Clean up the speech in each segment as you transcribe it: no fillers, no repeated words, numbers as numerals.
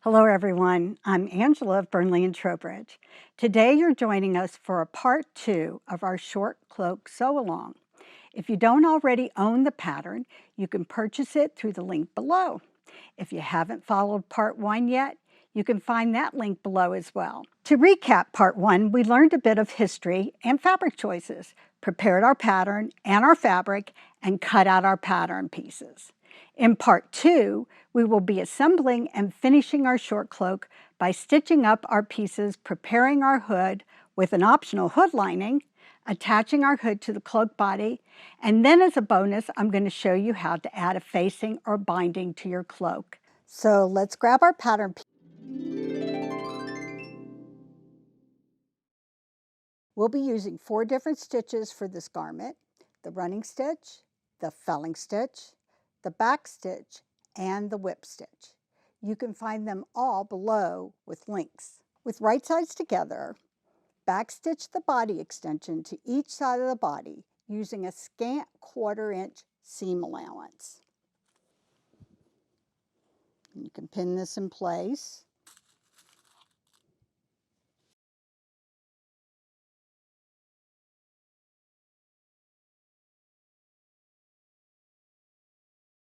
Hello everyone, I'm Angela of Burnley and Trowbridge. Today you're joining us for a part 2 of our short cloak sew-along. If you don't already own the pattern, you can purchase it through the link below. If you haven't followed part 1 yet, you can find that link below as well. To recap part 1, we learned a bit of history and fabric choices, prepared our pattern and our fabric, and cut out our pattern pieces. In part 2, we will be assembling and finishing our short cloak by stitching up our pieces, preparing our hood with an optional hood lining, attaching our hood to the cloak body, and then as a bonus, I'm going to show you how to add a facing or binding to your cloak. So let's grab our pattern piece. We'll be using 4 different stitches for this garment: the running stitch, the felling stitch, the back stitch, and the whip stitch. You can find them all below with links. With right sides together, backstitch the body extension to each side of the body using a scant 1/4 inch seam allowance. You can pin this in place.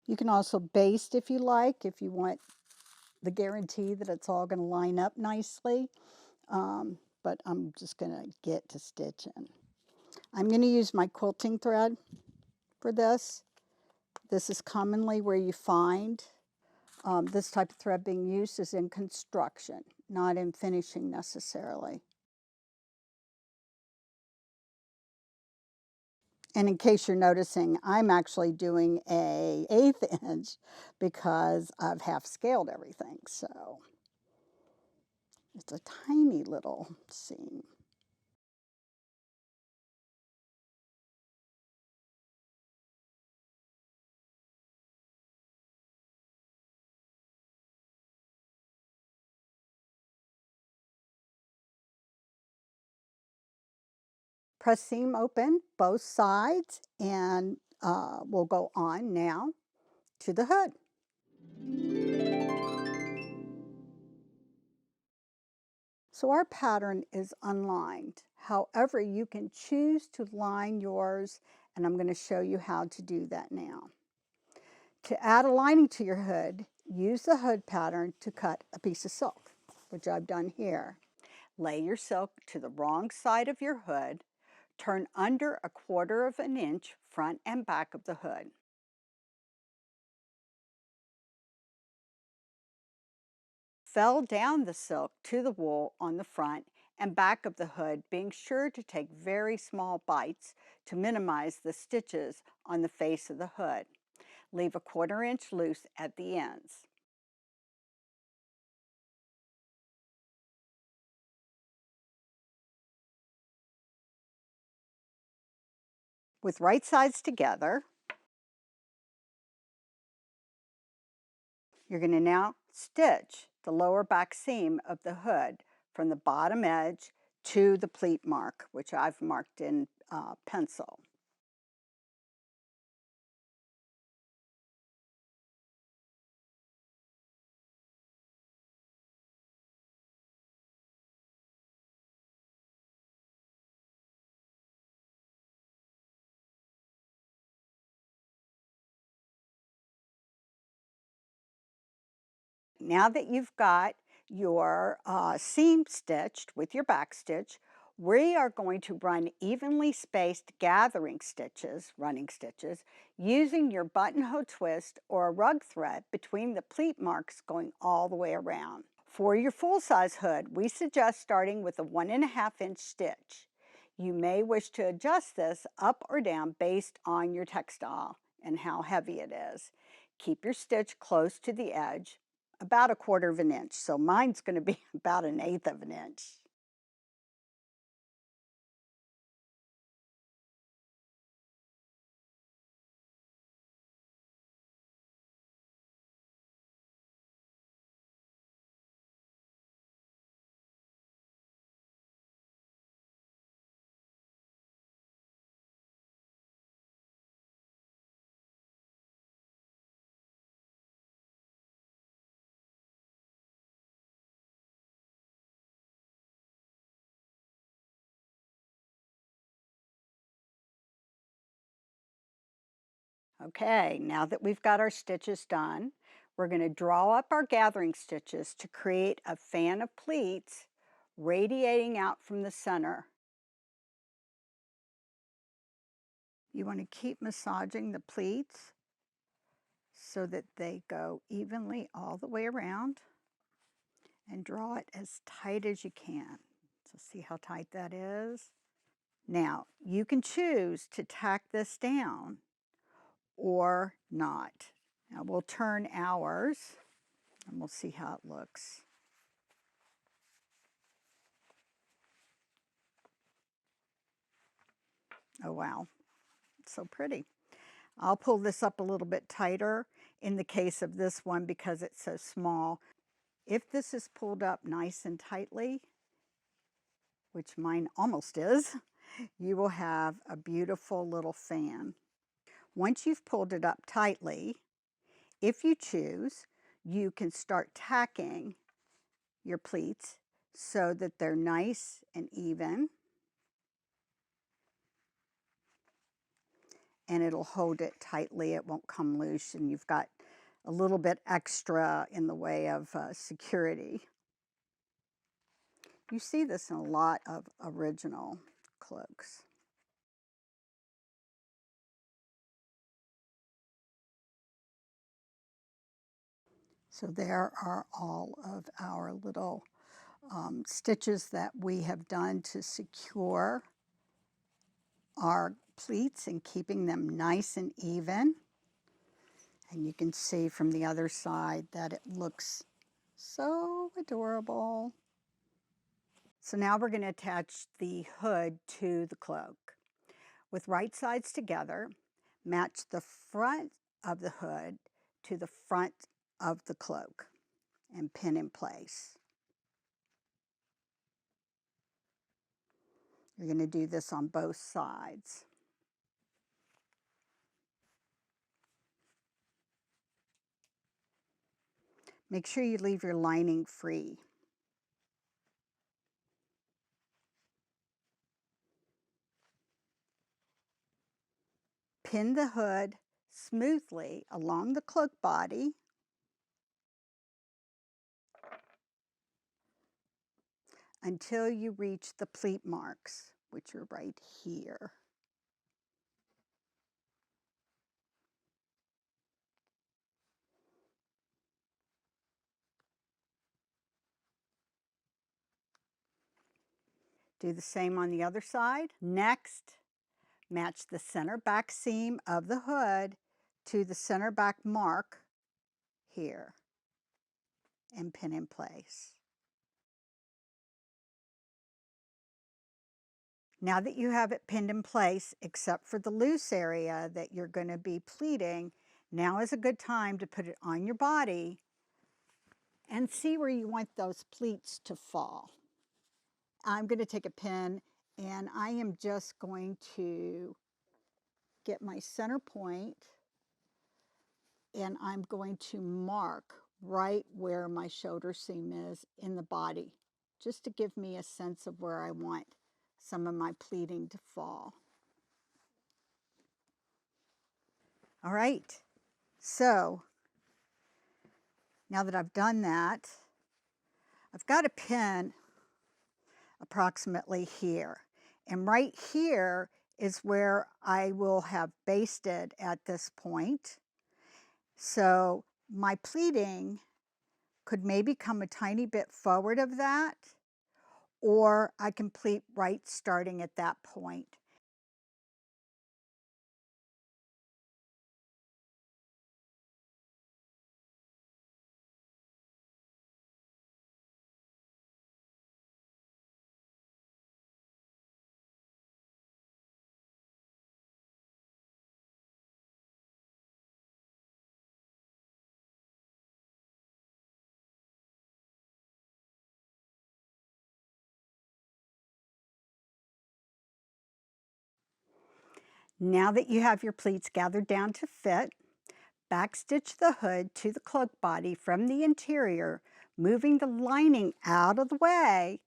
You can also baste if you like, if you want the guarantee that it's all going to line up nicely. But I'm just going to get to stitching. I'm going to use my quilting thread for this. This is commonly where you find this type of thread being used is in construction, not in finishing necessarily. And in case you're noticing, I'm actually doing a 1/8 inch because I've half scaled everything. So it's a tiny little seam. Press seam open both sides, and we'll go on now to the hood. So our pattern is unlined. However, you can choose to line yours, and I'm going to show you how to do that now. To add a lining to your hood, use the hood pattern to cut a piece of silk, which I've done here. Lay your silk to the wrong side of your hood, turn under a 1/4 inch front and back of the hood. Fell down the silk to the wool on the front and back of the hood, being sure to take very small bites to minimize the stitches on the face of the hood. Leave a 1/4 inch loose at the ends. With right sides together, you're going to now stitch the lower back seam of the hood from the bottom edge to the pleat mark, which I've marked in pencil. Now that you've got your seam stitched with your back stitch, we are going to run evenly spaced gathering stitches, running stitches, using your buttonhole twist or a rug thread between the pleat marks going all the way around. For your full-size hood, we suggest starting with a 1.5 inch stitch. You may wish to adjust this up or down based on your textile and how heavy it is. Keep your stitch close to the edge, about a 1/4 inch. So mine's going to be about an 1/8 inch. Okay, now that we've got our stitches done, we're going to draw up our gathering stitches to create a fan of pleats radiating out from the center. You want to keep massaging the pleats so that they go evenly all the way around, and draw it as tight as you can. So see how tight that is? Now, you can choose to tack this down or not. Now we'll turn ours and we'll see how it looks. Oh wow, it's so pretty. I'll pull this up a little bit tighter in the case of this one because it's so small. If this is pulled up nice and tightly, which mine almost is, you will have a beautiful little fan. Once you've pulled it up tightly, if you choose, you can start tacking your pleats so that they're nice and even, and it'll hold it tightly. It won't come loose, and you've got a little bit extra in the way of security. You see this in a lot of original cloaks. So there are all of our little stitches that we have done to secure our pleats and keeping them nice and even. And you can see from the other side that it looks so adorable. So now we're going to attach the hood to the cloak. With right sides together, match the front of the hood to the front of the cloak and pin in place. You're going to do this on both sides. Make sure you leave your lining free. Pin the hood smoothly along the cloak body until you reach the pleat marks, which are right here. Do the same on the other side. Next, match the center back seam of the hood to the center back mark here and pin in place. Now that you have it pinned in place, except for the loose area that you're going to be pleating, now is a good time to put it on your body and see where you want those pleats to fall. I'm going to take a pin and I am just going to get my center point and I'm going to mark right where my shoulder seam is in the body, just to give me a sense of where I want some of my pleating to fall. All right, so now that I've done that, I've got a pin approximately here. And right here is where I will have basted at this point. So my pleating could maybe come a tiny bit forward of that, or I can pleat right starting at that point. Now that you have your pleats gathered down to fit, backstitch the hood to the cloak body from the interior, moving the lining out of the way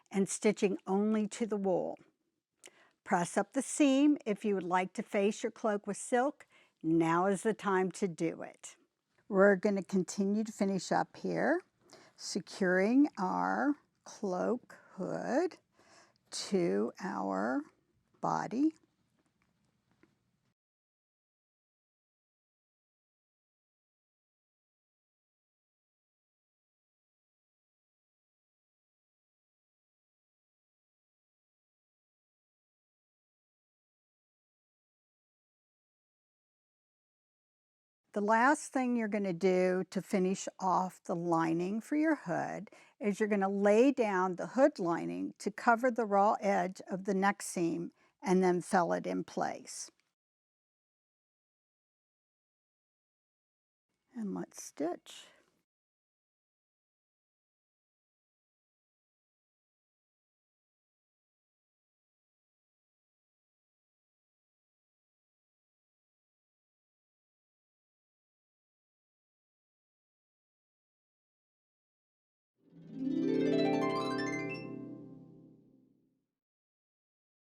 and stitching only to the wool. Press up the seam if you would like to face your cloak with silk Now is the time to do it. We're going to continue to finish up here, securing our cloak hood to our body. The last thing you're going to do to finish off the lining for your hood is you're going to lay down the hood lining to cover the raw edge of the neck seam and then fell it in place. And let's stitch.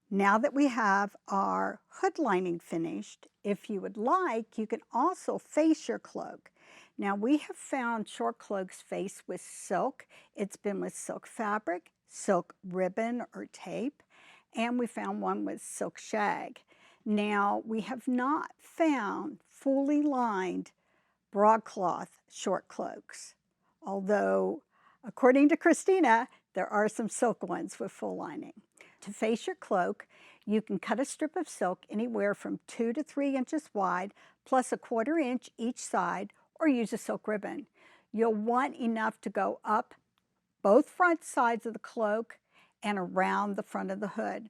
Now that we have our hood lining finished, if you would like, you can also face your cloak. Now we have found short cloaks faced with silk. It's been with silk fabric, silk ribbon or tape, and we found one with silk shag. Now we have not found fully lined broadcloth short cloaks, although according to Christina, there are some silk ones with full lining. To face your cloak, you can cut a strip of silk anywhere from 2 to 3 inches wide, plus a 1/4 inch each side, or use a silk ribbon. You'll want enough to go up both front sides of the cloak and around the front of the hood.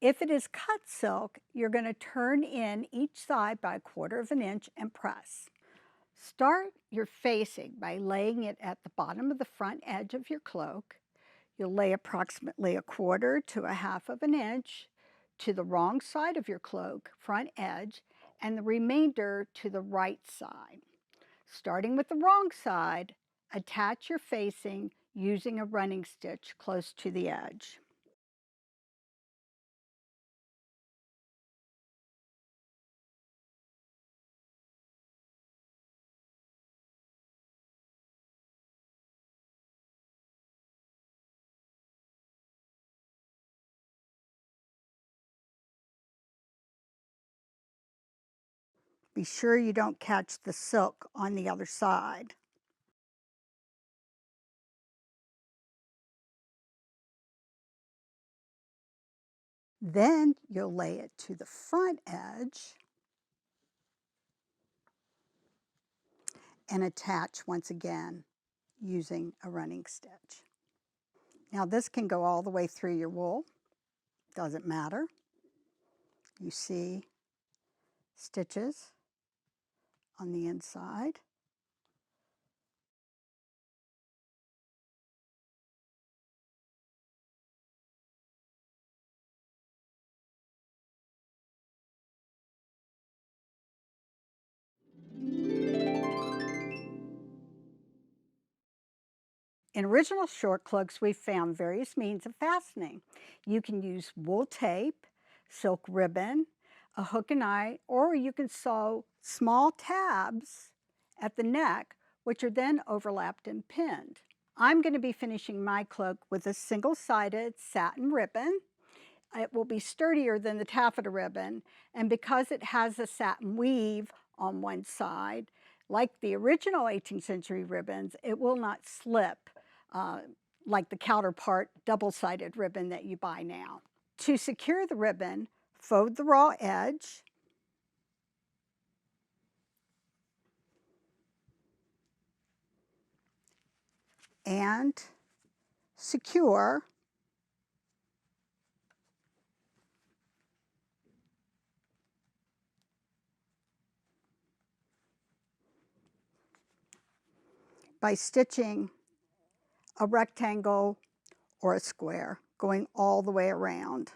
If it is cut silk, you're going to turn in each side by a 1/4 inch and press. Start your facing by laying it at the bottom of the front edge of your cloak. You'll lay approximately a 1/4 to a 1/2 inch to the wrong side of your cloak, front edge, and the remainder to the right side. Starting with the wrong side, attach your facing using a running stitch close to the edge. Be sure you don't catch the silk on the other side. Then you'll lay it to the front edge and attach once again using a running stitch. Now this can go all the way through your wool, doesn't matter. You see stitches on the inside. In original short cloaks, we found various means of fastening. You can use wool tape, silk ribbon, a hook and eye, or you can sew small tabs at the neck, which are then overlapped and pinned. I'm going to be finishing my cloak with a single-sided satin ribbon. It will be sturdier than the taffeta ribbon, and because it has a satin weave on one side, like the original 18th century ribbons, it will not slip like the counterpart double-sided ribbon that you buy now. To secure the ribbon, fold the raw edge and secure by stitching a rectangle or a square going all the way around.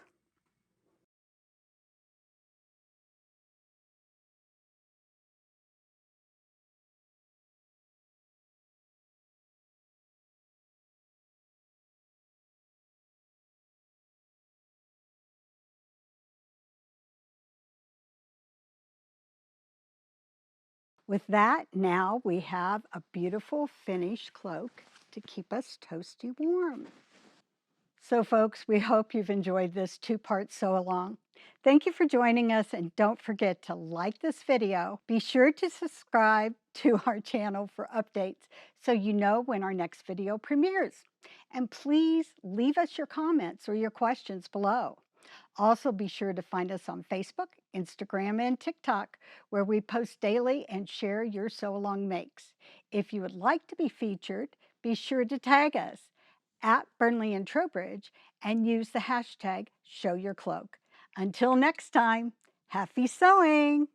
With that, now we have a beautiful finished cloak to keep us toasty warm. So folks, we hope you've enjoyed this two-part sew-along. Thank you for joining us, and don't forget to like this video. Be sure to subscribe to our channel for updates so you know when our next video premieres. And please leave us your comments or your questions below. Also, be sure to find us on Facebook, Instagram, and TikTok, where we post daily and share your sew-along makes. If you would like to be featured, be sure to tag us at Burnley and Trowbridge and use the hashtag #ShowYourCloak. Until next time, happy sewing!